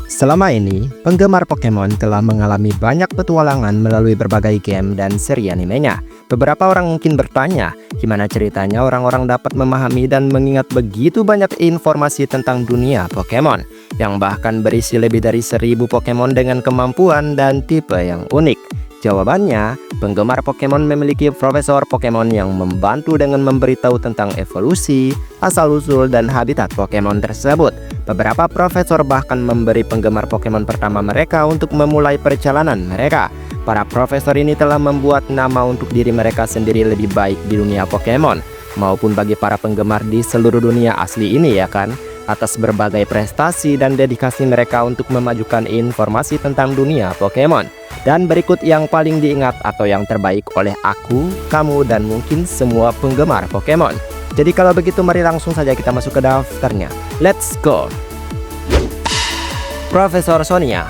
Selama ini, penggemar Pokemon telah mengalami banyak petualangan melalui berbagai game dan seri animenya. Beberapa orang mungkin bertanya, gimana ceritanya orang-orang dapat memahami dan mengingat begitu banyak informasi tentang dunia Pokemon, yang bahkan berisi lebih dari 1000 Pokemon dengan kemampuan dan tipe yang unik. Jawabannya, penggemar Pokemon memiliki profesor Pokemon yang membantu dengan memberitahu tentang evolusi, asal-usul, dan habitat Pokemon tersebut. Beberapa profesor bahkan memberi penggemar Pokemon pertama mereka untuk memulai perjalanan mereka. Para profesor ini telah membuat nama untuk diri mereka sendiri lebih baik di dunia Pokemon, maupun bagi para penggemar di seluruh dunia asli ini ya kan, atas berbagai prestasi dan dedikasi mereka untuk memajukan informasi tentang dunia Pokemon. Dan berikut yang paling diingat atau yang terbaik oleh aku, kamu, dan mungkin semua penggemar Pokemon. Jadi kalau begitu mari langsung saja kita masuk ke daftarnya. Let's go! Profesor Sonia.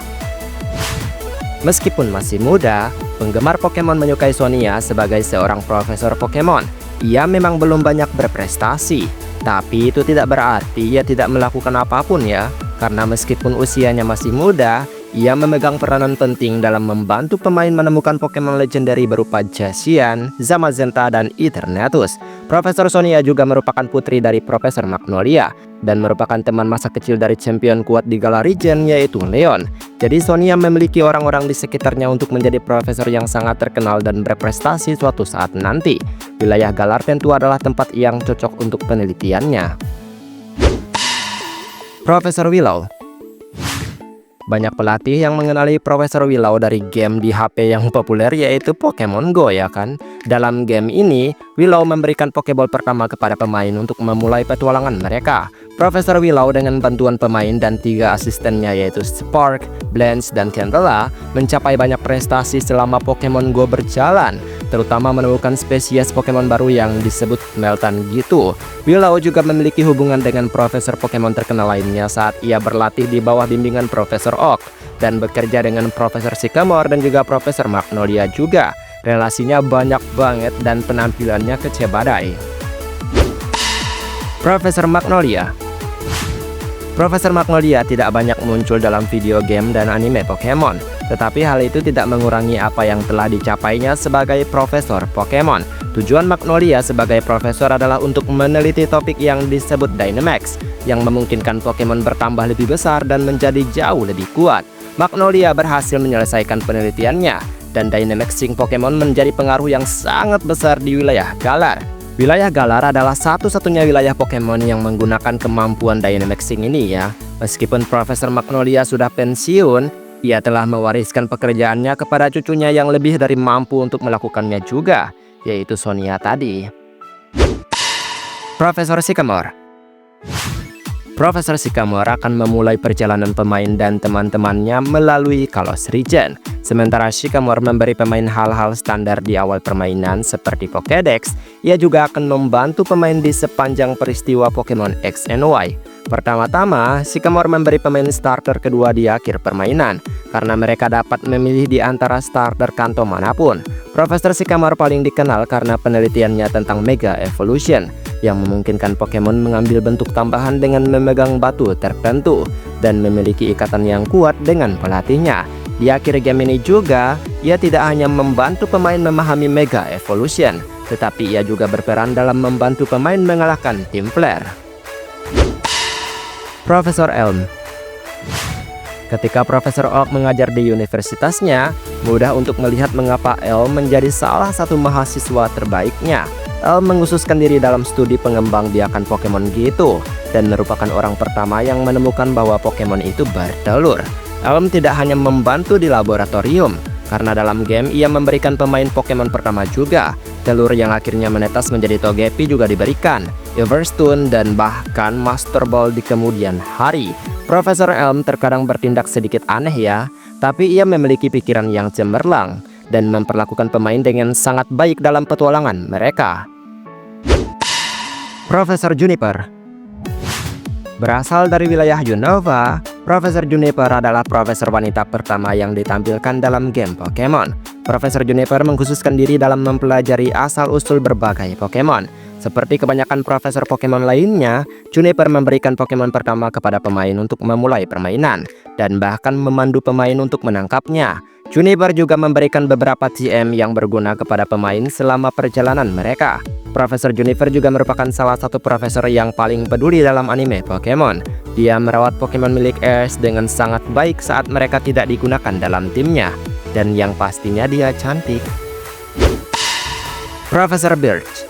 Meskipun masih muda, penggemar Pokemon menyukai Sonia sebagai seorang profesor Pokemon. Ia memang belum banyak berprestasi, tapi itu tidak berarti ia tidak melakukan apapun ya. Karena meskipun usianya masih muda, ia memegang peranan penting dalam membantu pemain menemukan Pokemon legendary berupa Zacian, Zamazenta, dan Eternatus. Profesor Sonia juga merupakan putri dari Profesor Magnolia dan merupakan teman masa kecil dari champion kuat di Galar Region yaitu Leon. Jadi Sonia memiliki orang-orang di sekitarnya untuk menjadi profesor yang sangat terkenal dan berprestasi suatu saat nanti. Wilayah Galar tentu adalah tempat yang cocok untuk penelitiannya. Profesor Willow. Banyak pelatih yang mengenali Profesor Willow dari game di HP yang populer yaitu Pokemon Go ya kan. Dalam game ini, Willow memberikan Pokeball pertama kepada pemain untuk memulai petualangan mereka. Profesor Willow dengan bantuan pemain dan 3 asistennya yaitu Spark, Blanche, dan Candela mencapai banyak prestasi selama Pokemon Go berjalan, terutama menemukan spesies Pokemon baru yang disebut Meltan gitu. Willow juga memiliki hubungan dengan profesor Pokemon terkenal lainnya saat ia berlatih di bawah bimbingan Profesor Oak dan bekerja dengan Profesor Sycamore dan juga Profesor Magnolia juga. Relasinya banyak banget dan penampilannya kece badai. Profesor Magnolia. Profesor Magnolia tidak banyak muncul dalam video game dan anime Pokemon, tetapi hal itu tidak mengurangi apa yang telah dicapainya sebagai profesor Pokemon. Tujuan Magnolia sebagai profesor adalah untuk meneliti topik yang disebut Dynamax, yang memungkinkan Pokemon bertambah lebih besar dan menjadi jauh lebih kuat. Magnolia berhasil menyelesaikan penelitiannya, dan Dynamaxing Pokemon menjadi pengaruh yang sangat besar di wilayah Galar. Wilayah Galar adalah satu-satunya wilayah Pokemon yang menggunakan kemampuan Dynamaxing ini ya. Meskipun Profesor Magnolia sudah pensiun, ia telah mewariskan pekerjaannya kepada cucunya yang lebih dari mampu untuk melakukannya juga, yaitu Sonia tadi. Profesor Sycamore. Profesor Sycamore akan memulai perjalanan pemain dan teman-temannya melalui Kalos Region. Sementara Sycamore memberi pemain hal-hal standar di awal permainan seperti Pokédex, ia juga akan membantu pemain di sepanjang peristiwa Pokemon X and Y. Pertama-tama, Sycamore memberi pemain starter kedua di akhir permainan, karena mereka dapat memilih di antara starter kanto manapun. Profesor Sycamore paling dikenal karena penelitiannya tentang Mega Evolution, yang memungkinkan Pokemon mengambil bentuk tambahan dengan memegang batu tertentu dan memiliki ikatan yang kuat dengan pelatihnya. Di akhir game ini juga, ia tidak hanya membantu pemain memahami Mega Evolution, tetapi ia juga berperan dalam membantu pemain mengalahkan tim Flare. Profesor Elm. Ketika Profesor Oak mengajar di universitasnya, mudah untuk melihat mengapa Elm menjadi salah satu mahasiswa terbaiknya. Elm mengkhususkan diri dalam studi pengembang biakan Pokemon gitu, dan merupakan orang pertama yang menemukan bahwa Pokemon itu bertelur. Elm tidak hanya membantu di laboratorium, karena dalam game ia memberikan pemain Pokemon pertama juga. Telur yang akhirnya menetas menjadi Togepi juga diberikan, Everstone, dan bahkan Master Ball di kemudian hari. Profesor Elm terkadang bertindak sedikit aneh ya, tapi ia memiliki pikiran yang cemerlang dan memperlakukan pemain dengan sangat baik dalam petualangan mereka. Profesor Juniper. Berasal dari wilayah Unova, Profesor Juniper adalah profesor wanita pertama yang ditampilkan dalam game Pokemon. Profesor Juniper mengkhususkan diri dalam mempelajari asal-usul berbagai Pokemon. Seperti kebanyakan profesor Pokemon lainnya, Juniper memberikan Pokemon pertama kepada pemain untuk memulai permainan, dan bahkan memandu pemain untuk menangkapnya. Juniper juga memberikan beberapa TM yang berguna kepada pemain selama perjalanan mereka. Profesor Juniper juga merupakan salah satu profesor yang paling peduli dalam anime Pokemon. Dia merawat Pokemon milik Ash dengan sangat baik saat mereka tidak digunakan dalam timnya. Dan yang pastinya dia cantik. Profesor Birch.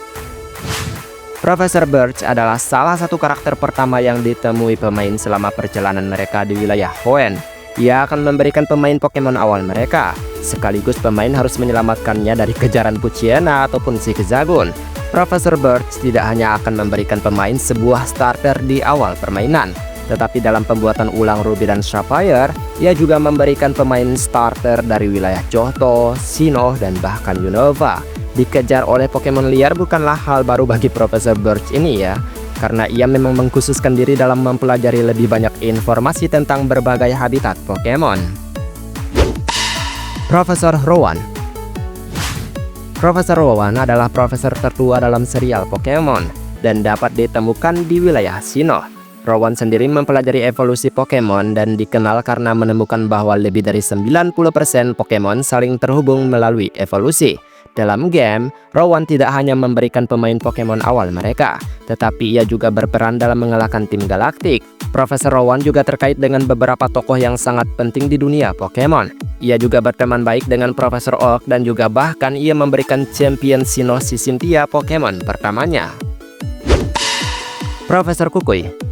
Profesor Birch adalah salah satu karakter pertama yang ditemui pemain selama perjalanan mereka di wilayah Hoenn. Ia akan memberikan pemain Pokemon awal mereka, sekaligus pemain harus menyelamatkannya dari kejaran Poochyena ataupun Zigzagoon. Profesor Birch tidak hanya akan memberikan pemain sebuah starter di awal permainan, tetapi dalam pembuatan ulang Ruby dan Sapphire, ia juga memberikan pemain starter dari wilayah Johto, Sinnoh, dan bahkan Unova. Dikejar oleh Pokemon liar bukanlah hal baru bagi Profesor Birch ini ya, karena ia memang mengkhususkan diri dalam mempelajari lebih banyak informasi tentang berbagai habitat Pokemon. Profesor Rowan. Profesor Rowan adalah profesor tertua dalam serial Pokemon dan dapat ditemukan di wilayah Sinnoh. Rowan sendiri mempelajari evolusi Pokemon dan dikenal karena menemukan bahwa lebih dari 90% Pokemon saling terhubung melalui evolusi. Dalam game, Rowan tidak hanya memberikan pemain Pokemon awal mereka, tetapi ia juga berperan dalam mengalahkan tim Galaktik. Profesor Rowan juga terkait dengan beberapa tokoh yang sangat penting di dunia Pokemon. Ia juga berteman baik dengan Profesor Oak dan juga bahkan ia memberikan champion Sinnoh si Cynthia Pokemon pertamanya. Profesor Kukui.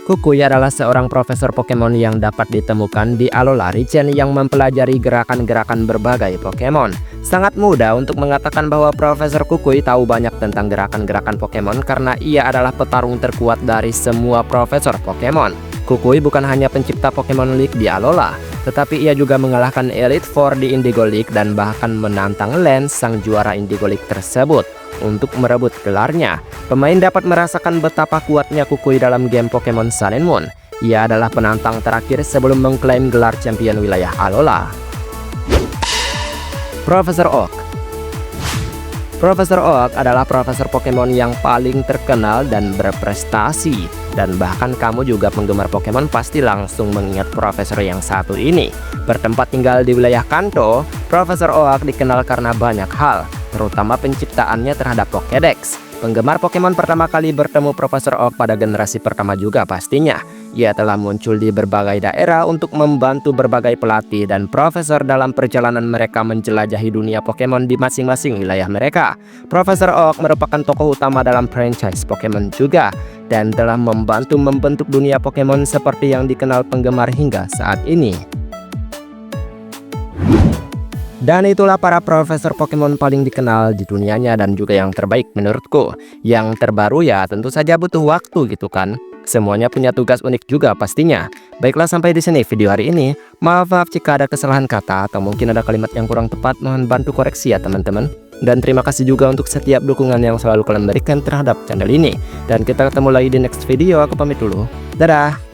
Kukui adalah seorang profesor Pokemon yang dapat ditemukan di Alola Region yang mempelajari gerakan-gerakan berbagai Pokemon. Sangat mudah untuk mengatakan bahwa Profesor Kukui tahu banyak tentang gerakan-gerakan Pokemon karena ia adalah petarung terkuat dari semua profesor Pokemon. Kukui bukan hanya pencipta Pokemon League di Alola, tetapi ia juga mengalahkan Elite Four di Indigo League dan bahkan menantang Lance, sang juara Indigo League tersebut, untuk merebut gelarnya. Pemain dapat merasakan betapa kuatnya Kukui dalam game Pokemon Sun and Moon. Ia adalah penantang terakhir sebelum mengklaim gelar champion wilayah Alola. Profesor Oak. Profesor Oak adalah profesor Pokemon yang paling terkenal dan berprestasi. Dan bahkan kamu juga penggemar Pokemon pasti langsung mengingat profesor yang satu ini. Bertempat tinggal di wilayah Kanto, Profesor Oak dikenal karena banyak hal, terutama penciptaannya terhadap Pokédex. Penggemar Pokemon pertama kali bertemu Profesor Oak pada generasi pertama juga pastinya. Ia telah muncul di berbagai daerah untuk membantu berbagai pelatih dan profesor dalam perjalanan mereka menjelajahi dunia Pokemon di masing-masing wilayah mereka. Profesor Oak merupakan tokoh utama dalam franchise Pokemon juga, dan telah membantu membentuk dunia Pokemon seperti yang dikenal penggemar hingga saat ini. Dan itulah para profesor Pokemon paling dikenal di dunianya dan juga yang terbaik menurutku. Yang terbaru ya tentu saja butuh waktu gitu kan. Semuanya punya tugas unik juga pastinya. Baiklah, sampai di sini video hari ini. Maaf jika ada kesalahan kata atau mungkin ada kalimat yang kurang tepat, mohon bantu koreksi ya teman-teman. Dan terima kasih juga untuk setiap dukungan yang selalu kalian berikan terhadap channel ini. Dan kita ketemu lagi di next video, aku pamit dulu. Dadah!